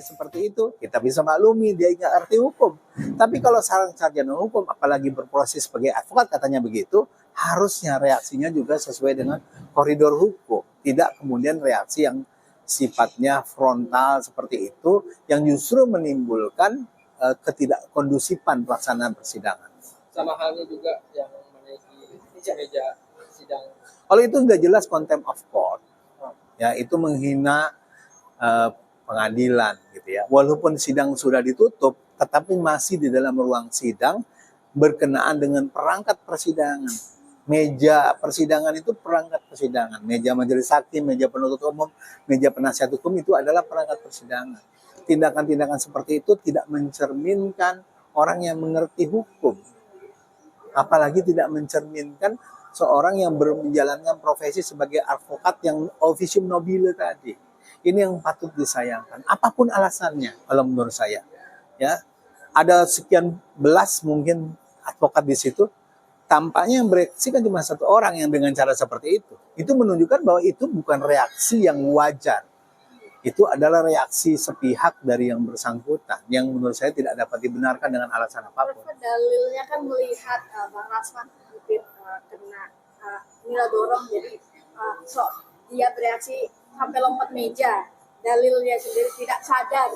Seperti itu, kita bisa maklumi dia nggak ngerti hukum. Tapi kalau seorang sarjana hukum, apalagi berproses sebagai advokat katanya begitu, harusnya reaksinya juga sesuai dengan koridor hukum. Tidak kemudian reaksi yang sifatnya frontal seperti itu, yang justru menimbulkan ketidakkondusifan pelaksanaan persidangan. Sama halnya juga yang menaiki meja sidang. Kalau itu sudah jelas contempt of court, ya itu menghina pengadilan gitu ya. Walaupun sidang sudah ditutup, tetapi masih di dalam ruang sidang berkenaan dengan perangkat persidangan. Meja persidangan itu perangkat persidangan. Meja majelis hakim, meja penuntut umum, meja penasihat hukum itu adalah perangkat persidangan. Tindakan-tindakan seperti itu tidak mencerminkan orang yang mengerti hukum. Apalagi tidak mencerminkan seorang yang menjalankan profesi sebagai advokat yang officium nobile tadi. Ini yang patut disayangkan. Apapun alasannya, kalau menurut saya, ya ada sekian belas mungkin advokat di situ, tampaknya yang bereaksi kan cuma satu orang yang dengan cara seperti itu. Itu menunjukkan bahwa itu bukan reaksi yang wajar. Itu adalah reaksi sepihak dari yang bersangkutan, yang menurut saya tidak dapat dibenarkan dengan alasan apapun. Dalilnya kan melihat Bang Rasman hampir kena nilai dorong, jadi dia bereaksi sampai lompat meja, dalilnya sendiri tidak sadar.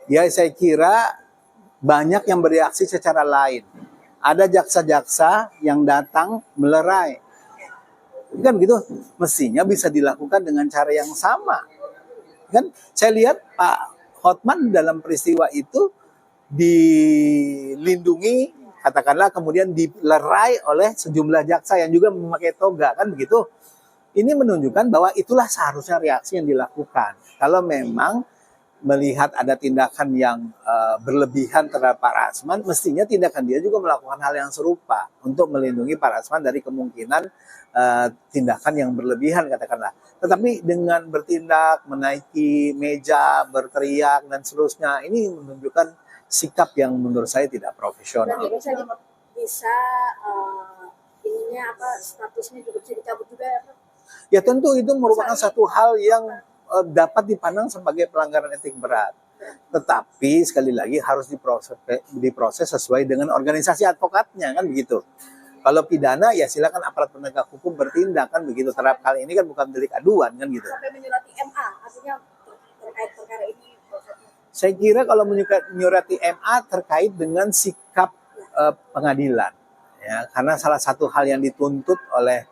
Ya, saya kira banyak yang bereaksi secara lain. Ada jaksa-jaksa yang datang melerai. Kan gitu, mestinya bisa dilakukan dengan cara yang sama. Kan saya lihat Pak Hotman dalam peristiwa itu dilindungi, katakanlah kemudian dilerai oleh sejumlah jaksa yang juga memakai toga, kan begitu. Ini menunjukkan bahwa itulah seharusnya reaksi yang dilakukan. Kalau memang melihat ada tindakan yang berlebihan terhadap Pak Rasman, mestinya tindakan dia juga melakukan hal yang serupa untuk melindungi Pak Rasman dari kemungkinan tindakan yang berlebihan, katakanlah. Tetapi dengan bertindak, menaiki meja, berteriak, dan seterusnya, ini menunjukkan sikap yang menurut saya tidak profesional. Bisa statusnya juga bisa dicabut juga ya Pak? Ya tentu itu merupakan satu hal yang dapat dipandang sebagai pelanggaran etik berat. Tetapi sekali lagi harus diproses sesuai dengan organisasi advokatnya, kan begitu. Kalau pidana ya silakan aparat penegak hukum bertindak, kan begitu. Terhadap kali ini kan bukan delik aduan, kan gitu. Sampai menyurati MA, artinya terkait perkara ini. Saya kira kalau menyurati MA terkait dengan sikap pengadilan, ya, karena salah satu hal yang dituntut oleh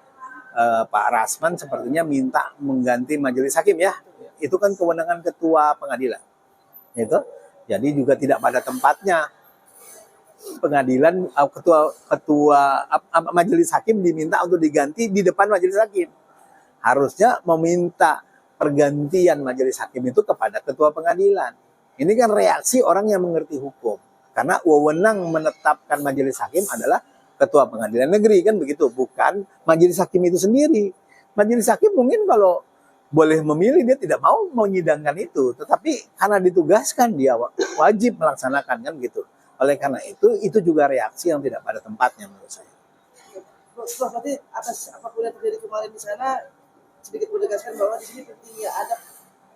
Pak Rasman sepertinya minta mengganti majelis hakim, ya. Itu kan kewenangan ketua pengadilan. Itu. Jadi juga tidak pada tempatnya pengadilan ketua majelis hakim diminta untuk diganti di depan majelis hakim. Harusnya meminta pergantian majelis hakim itu kepada ketua pengadilan. Ini kan reaksi orang yang mengerti hukum. Karena wewenang menetapkan majelis hakim adalah ketua pengadilan negeri, kan begitu, bukan majelis hakim itu sendiri. Majelis hakim mungkin kalau boleh memilih dia tidak mau menyidangkan itu, tetapi karena ditugaskan dia wajib melaksanakan, kan gitu. Oleh karena itu juga reaksi yang tidak pada tempatnya menurut saya. Berarti atas apapun yang terjadi kemarin di sana sedikit menegaskan bahwa di sini pentingnya adab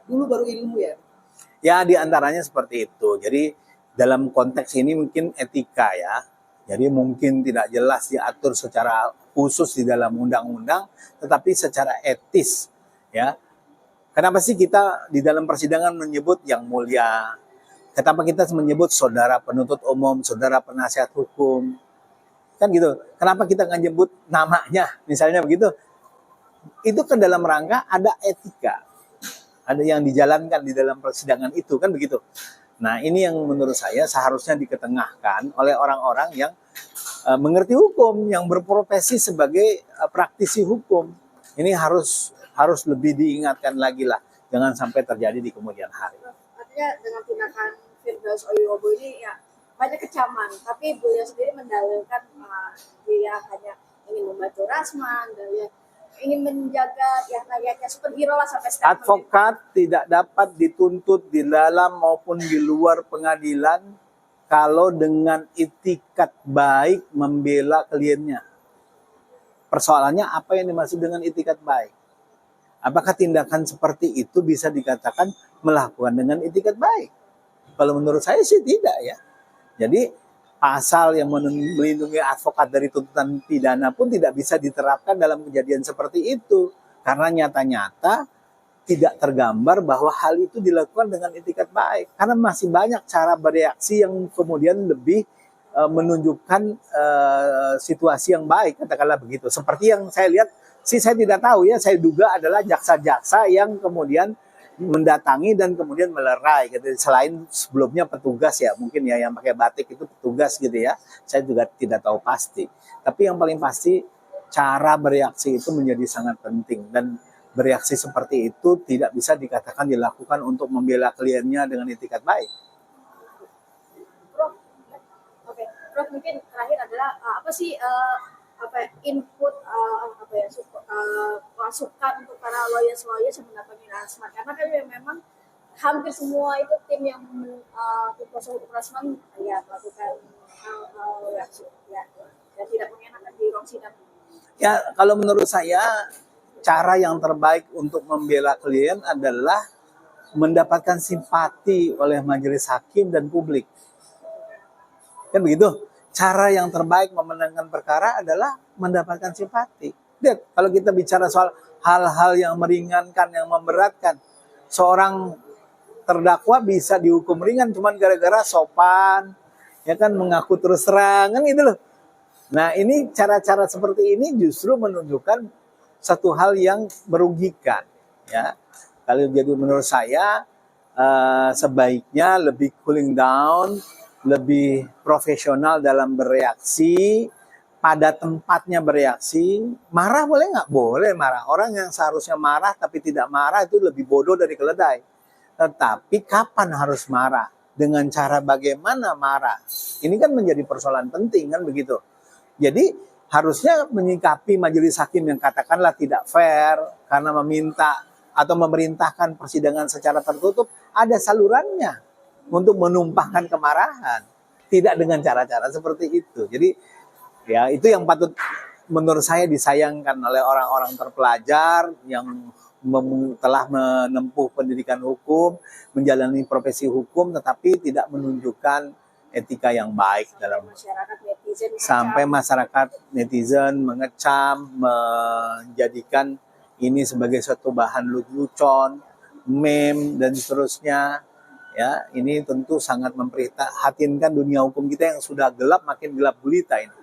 dulu baru ilmu, ya. Ya, diantaranya seperti itu. Jadi dalam konteks ini mungkin etika, ya. Jadi mungkin tidak jelas diatur secara khusus di dalam undang-undang, tetapi secara etis, ya. Kenapa sih kita di dalam persidangan menyebut yang mulia? Kenapa kita menyebut saudara penuntut umum, saudara penasihat hukum? Kan gitu. Kenapa kita nggak nyebut namanya, misalnya begitu? Itu kan dalam rangka ada etika. Ada yang dijalankan di dalam persidangan itu, kan begitu. Nah, ini yang menurut saya seharusnya diketengahkan oleh orang-orang yang mengerti hukum, yang berprofesi sebagai praktisi hukum. Ini harus lebih diingatkan lagi lah, jangan sampai terjadi di kemudian hari. Artinya dengan tindakan Firdaus Oyobo ini ya banyak kecaman, tapi beliau sendiri mendalilkan dia hanya ingin membantu Rasman, dia ingin menjaga ya layaknya superhero lah sampai statement. Advokat tidak dapat dituntut di dalam maupun di luar pengadilan kalau dengan itikat baik membela kliennya. persoalannya apa yang dimaksud dengan itikat baik? Apakah tindakan seperti itu bisa dikatakan melakukan dengan itikat baik? Kalau menurut saya sih tidak ya. Jadi pasal yang melindungi advokat dari tuntutan pidana pun tidak bisa diterapkan dalam kejadian seperti itu. Karena nyata-nyata tidak tergambar bahwa hal itu dilakukan dengan itikat baik. Karena masih banyak cara bereaksi yang kemudian lebih menunjukkan situasi yang baik, katakanlah begitu. Seperti yang saya lihat, saya tidak tahu ya, saya duga adalah jaksa-jaksa yang kemudian mendatangi dan kemudian melerai gitu. Selain sebelumnya petugas ya, mungkin ya yang pakai batik itu petugas gitu ya. Saya juga tidak tahu pasti. Tapi yang paling pasti cara bereaksi itu menjadi sangat penting, dan bereaksi seperti itu tidak bisa dikatakan dilakukan untuk membela kliennya dengan itikat baik. Prof, mungkin terakhir adalah apa sih input masukan untuk para lawyers yang mendampingi Rasman, karena kan memang hampir semua itu tim yang tim kuasa hukum Rasman ya melakukan hal-hal yang tidak mengenakan di ruang sidang. Ya, kalau menurut saya cara yang terbaik untuk membela klien adalah mendapatkan simpati oleh majelis hakim dan publik. Kan begitu? Cara yang terbaik memenangkan perkara adalah mendapatkan simpati. Lihat, kalau kita bicara soal hal-hal yang meringankan, yang memberatkan, seorang terdakwa bisa dihukum ringan cuman gara-gara sopan, ya kan, mengaku terus terang, kan gitu loh. Nah, ini cara-cara seperti ini justru menunjukkan satu hal yang merugikan, ya. Kalau jadi menurut saya sebaiknya lebih cooling down, lebih profesional dalam bereaksi, pada tempatnya bereaksi. Marah boleh nggak? Boleh marah. Orang yang seharusnya marah tapi tidak marah itu lebih bodoh dari keledai. Tetapi kapan harus marah? Dengan cara bagaimana marah? Ini kan menjadi persoalan penting kan begitu. Jadi harusnya menyikapi majelis hakim yang katakanlah tidak fair karena meminta atau memerintahkan persidangan secara tertutup, ada salurannya untuk menumpahkan kemarahan, tidak dengan cara-cara seperti itu. Jadi ya itu yang patut menurut saya disayangkan oleh orang-orang terpelajar yang telah menempuh pendidikan hukum, menjalani profesi hukum, tetapi tidak menunjukkan etika yang baik dalam Masyarakat netizen sampai masyarakat netizen mengecam, menjadikan ini sebagai suatu bahan lucu-lucon, meme dan seterusnya. Ya, ini tentu sangat memprihatinkan dunia hukum kita yang sudah gelap makin gelap gulita ini.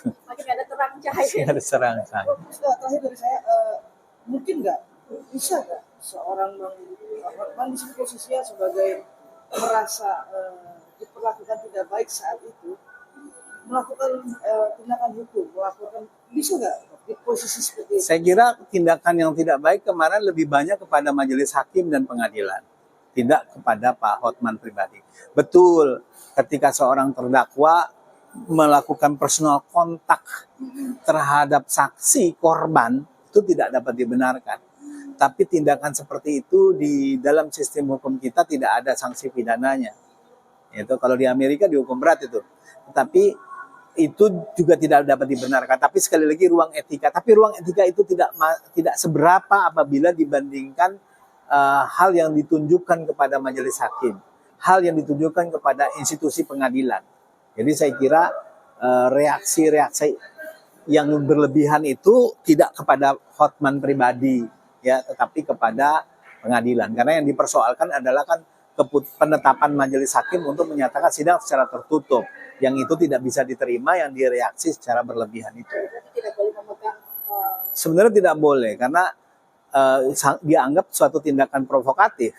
makin ada terang cahaya. Ada serang saya. Terakhir dari saya, mungkin bisa nggak seorang Bang di sini posisinya sebagai merasa diperlakukan tidak baik saat itu, melakukan tindakan hukum, bisa nggak di posisi seperti itu? Saya kira tindakan yang tidak baik kemarin lebih banyak kepada majelis hakim dan pengadilan, tidak kepada Pak Hotman pribadi. Betul, ketika seorang terdakwa melakukan personal kontak terhadap saksi korban, itu tidak dapat dibenarkan. Tapi tindakan seperti itu di dalam sistem hukum kita tidak ada sanksi pidananya. Itu kalau di Amerika dihukum berat itu. Tetapi itu juga tidak dapat dibenarkan. Tapi sekali lagi ruang etika. Tapi ruang etika itu tidak seberapa apabila dibandingkan hal yang ditunjukkan kepada majelis hakim, hal yang ditunjukkan kepada institusi pengadilan. Jadi saya kira reaksi-reaksi yang berlebihan itu tidak kepada Hotman pribadi, ya, tetapi kepada pengadilan. Karena yang dipersoalkan adalah kan penetapan majelis hakim untuk menyatakan sidang secara tertutup, yang itu tidak bisa diterima, yang direaksi secara berlebihan itu. Tidak boleh memegang. Sebenarnya tidak boleh karena dianggap suatu tindakan provokatif,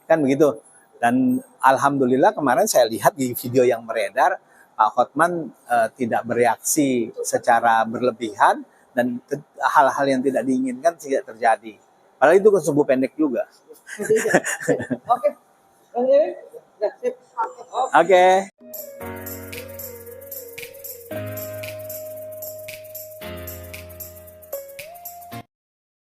kan begitu. Dan alhamdulillah kemarin saya lihat di video yang beredar, Pak Hotman tidak bereaksi secara berlebihan dan hal-hal yang tidak diinginkan tidak terjadi. Padahal itu kan sungguh pendek juga. Oke. Oke.